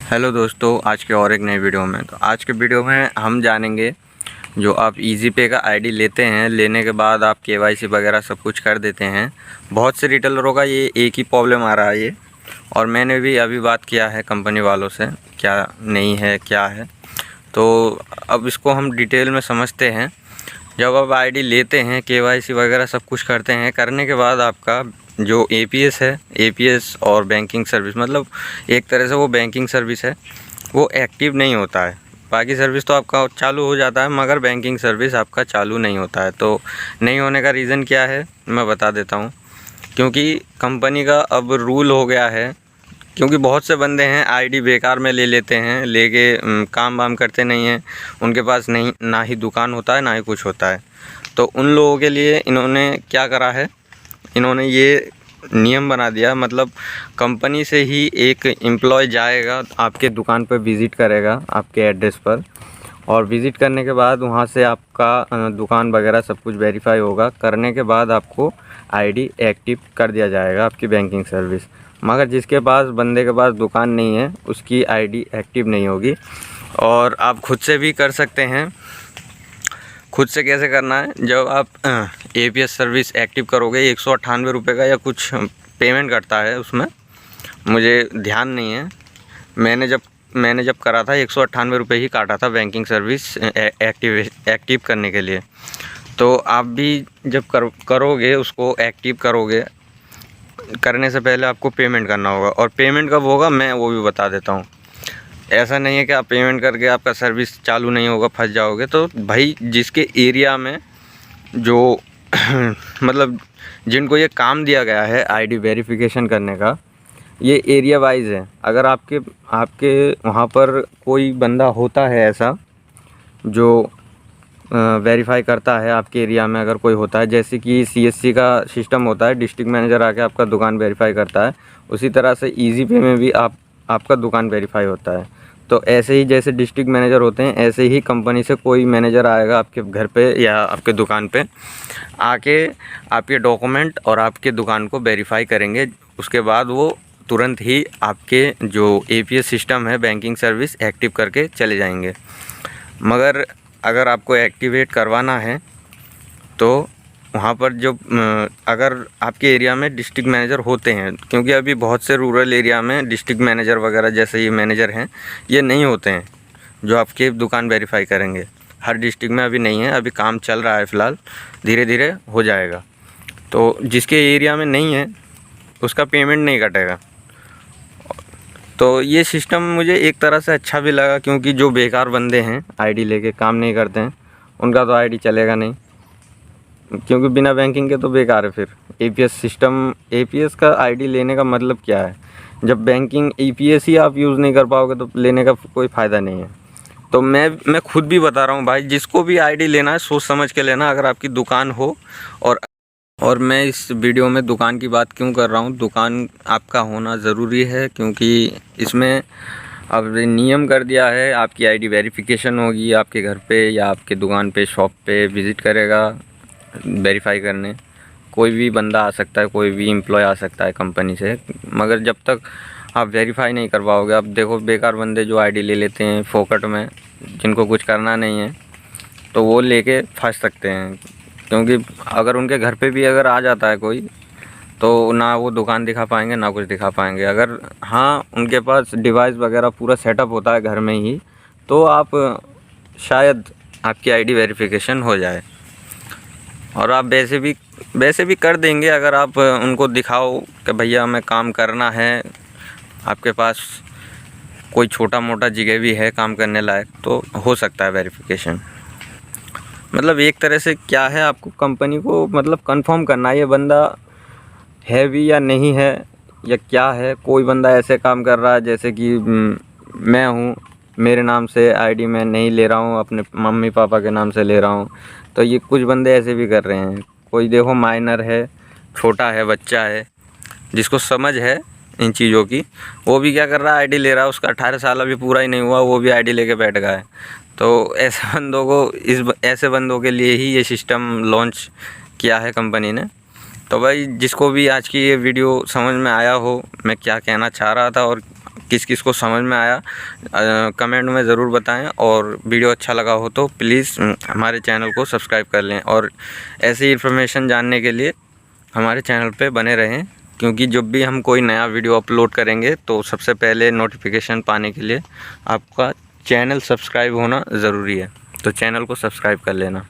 Hello दोस्तों, आज के और एक नई वीडियो में। तो आज के वीडियो में हम जानेंगे, जो आप ईजी पे का आईडी लेते हैं, लेने के बाद आप केवाईसी वगैरह सब कुछ कर देते हैं। बहुत से रिटेलरों का ये एक ही प्रॉब्लम आ रहा है ये, और मैंने भी अभी बात किया है कंपनी वालों से, क्या नहीं है क्या है। तो अब इसको हम डिटेल में समझते हैं। जब आप आईडी लेते हैं, केवाईसी वगैरह सब कुछ करते हैं, करने के बाद आपका जो एपीएस है, एपीएस और बैंकिंग सर्विस, मतलब एक तरह से वो बैंकिंग सर्विस है, वो एक्टिव नहीं होता है। बाकी सर्विस तो आपका चालू हो जाता है, मगर बैंकिंग सर्विस आपका चालू नहीं होता है। तो नहीं होने का रीज़न क्या है मैं बता देता हूँ। क्योंकि कंपनी का अब रूल हो गया है, क्योंकि बहुत से बंदे हैं आईडी बेकार में ले लेते हैं, लेके काम वाम करते नहीं हैं, उनके पास नहीं ना ही दुकान होता है ना ही कुछ होता है। तो उन लोगों के लिए इन्होंने क्या करा है, इन्होंने ये नियम बना दिया, मतलब कंपनी से ही एक एम्प्लॉय जाएगा आपके दुकान पर, विज़िट करेगा आपके एड्रेस पर, और विज़िट करने के बाद वहाँ से आपका दुकान वगैरह सब कुछ वेरीफाई होगा। करने के बाद आपको आईडी एक्टिव कर दिया जाएगा, आपकी बैंकिंग सर्विस। मगर जिसके पास, बंदे के पास दुकान नहीं है, उसकी आईडी एक्टिव नहीं होगी। और आप खुद से भी कर सकते हैं। खुद से कैसे करना है, जब आप एपीएस सर्विस एक्टिव करोगे, 198 रुपये का या कुछ पेमेंट करता है उसमें, मुझे ध्यान नहीं है। मैंने जब करा था 198 रुपये ही काटा था बैंकिंग सर्विस एक्टिव करने के लिए। तो आप भी जब करोगे, उसको एक्टिव करोगे, करने से पहले आपको पेमेंट करना होगा। और पेमेंट कब होगा मैं वो भी बता देता हूँ। ऐसा नहीं है कि आप पेमेंट करके आपका सर्विस चालू नहीं होगा, फंस जाओगे। तो भाई, जिसके एरिया में जो मतलब जिनको ये काम दिया गया है आईडी वेरिफिकेशन करने का, ये एरिया वाइज है। अगर आपके वहाँ पर कोई बंदा होता है ऐसा जो वेरीफाई करता है आपके एरिया में, अगर कोई होता है, जैसे कि सीएससी का सिस्टम होता है, डिस्ट्रिक्ट मैनेजर आके आपका दुकान वेरीफाई करता है, उसी तरह से ईजी पे में भी आपका दुकान वेरीफाई होता है। तो ऐसे ही जैसे डिस्ट्रिक्ट मैनेजर होते हैं, ऐसे ही कंपनी से कोई मैनेजर आएगा आपके घर पे या आपके दुकान पे, आके आपके डॉक्यूमेंट और आपके दुकान को वेरीफाई करेंगे। उसके बाद वो तुरंत ही आपके जो एपीएस सिस्टम है, बैंकिंग सर्विस एक्टिव करके चले जाएंगे। मगर अगर आपको एक्टिवेट करवाना है तो वहाँ पर जो अगर आपके एरिया में डिस्ट्रिक्ट मैनेजर होते हैं, क्योंकि अभी बहुत से रूरल एरिया में डिस्ट्रिक्ट मैनेजर वगैरह जैसे ये मैनेजर हैं, ये नहीं होते हैं जो आपके दुकान वेरीफाई करेंगे। हर डिस्ट्रिक्ट में अभी नहीं है, अभी काम चल रहा है फ़िलहाल, धीरे धीरे हो जाएगा। तो जिसके एरिया में नहीं है उसका पेमेंट नहीं कटेगा। तो ये सिस्टम मुझे एक तरह से अच्छा भी लगा, क्योंकि जो बेकार बंदे हैं आईडी लेके काम नहीं करते हैं, उनका तो आईडी चलेगा नहीं, क्योंकि बिना बैंकिंग के तो बेकार है। फिर एपीएस सिस्टम, एपीएस का आईडी लेने का मतलब क्या है, जब बैंकिंग ईपीएस ही आप यूज़ नहीं कर पाओगे तो लेने का कोई फ़ायदा नहीं है। तो मैं खुद भी बता रहा हूँ भाई, जिसको भी आईडी लेना है सोच समझ के लेना, अगर आपकी दुकान हो। और मैं इस वीडियो में दुकान की बात क्यों कर रहा हूँ, दुकान आपका होना ज़रूरी है, क्योंकि इसमें अब नियम कर दिया है, आपकी आईडी वेरिफिकेशन होगी, आपके घर पे या आपके दुकान पे, शॉप पे विज़िट करेगा वेरीफाई करने। कोई भी बंदा आ सकता है, कोई भी एम्प्लॉय आ सकता है कंपनी से, मगर जब तक आप वेरीफाई नहीं करवाओगे, अब देखो बेकार बंदे जो आईडी ले लेते हैं फोकट में, जिनको कुछ करना नहीं है, तो वो लेके फंस सकते हैं। क्योंकि अगर उनके घर पे भी अगर आ जाता है कोई, तो ना वो दुकान दिखा पाएंगे ना कुछ दिखा पाएंगे। अगर हाँ, उनके पास डिवाइस वगैरह पूरा सेटअप होता है घर में ही, तो आप शायद आपकी आईडी वेरिफिकेशन हो जाए। और आप वैसे भी कर देंगे, अगर आप उनको दिखाओ कि भैया हमें काम करना है, आपके पास कोई छोटा मोटा जगह भी है काम करने लायक, तो हो सकता है वेरिफिकेशन। मतलब एक तरह से क्या है, आपको कंपनी को मतलब कंफर्म करना है ये बंदा है भी या नहीं है, या क्या है। कोई बंदा ऐसे काम कर रहा है जैसे कि मैं हूँ, मेरे नाम से आईडी मैं नहीं ले रहा हूँ, अपने मम्मी पापा के नाम से ले रहा हूँ। तो ये कुछ बंदे ऐसे भी कर रहे हैं। कोई देखो माइनर है, छोटा है, बच्चा है, जिसको समझ है इन चीज़ों की, वो भी क्या कर रहा है, आईडी ले रहा है। उसका 18 साल अभी पूरा ही नहीं हुआ, वो भी आईडी लेके बैठ गया है। तो ऐसे बंदों को, ऐसे बंदों के लिए ही ये सिस्टम लॉन्च किया है कंपनी ने। तो भाई, जिसको भी आज की ये वीडियो समझ में आया हो मैं क्या कहना चाह रहा था और किस किस को समझ में आया कमेंट में ज़रूर बताएं, और वीडियो अच्छा लगा हो तो प्लीज़ हमारे चैनल को सब्सक्राइब कर लें, और ऐसी इन्फॉर्मेशन जानने के लिए हमारे चैनल पे बने रहें, क्योंकि जब भी हम कोई नया वीडियो अपलोड करेंगे तो सबसे पहले नोटिफिकेशन पाने के लिए आपका चैनल सब्सक्राइब होना ज़रूरी है। तो चैनल को सब्सक्राइब कर लेना।